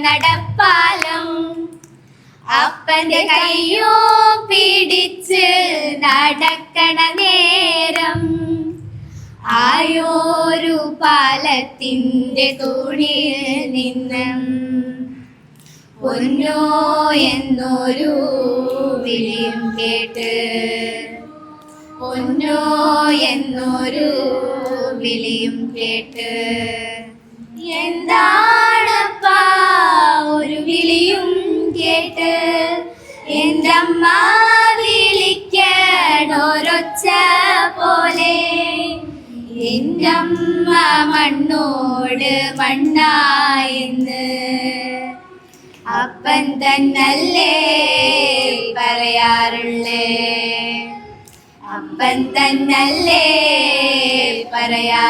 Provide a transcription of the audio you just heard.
നടപ്പാലം. അപ്പന്റെ കയ്യോ പിടിച്ച് നടക്കണ നേരം ആയോരു പാലത്തിന്റെ തൂണിൽ നിന്നും പൊന്നോ എന്നൊരു വിളിയും കേട്ട്, പൊന്നോ എന്നൊരു വിളിയും കേട്ട്. എന്താണപ്പാ ഒരു വിളിയും കേട്ട്, എൻ്റെ അമ്മ വിളിക്കണൊരൊച്ച പോലെ. എൻ്റെ അമ്മ മണ്ണോട് മണ്ണായെന്ന് അപ്പൻ തന്നല്ലേ പറയാറുള്ളേ, അപ്പൻ തന്നല്ലേ പറയാറ്.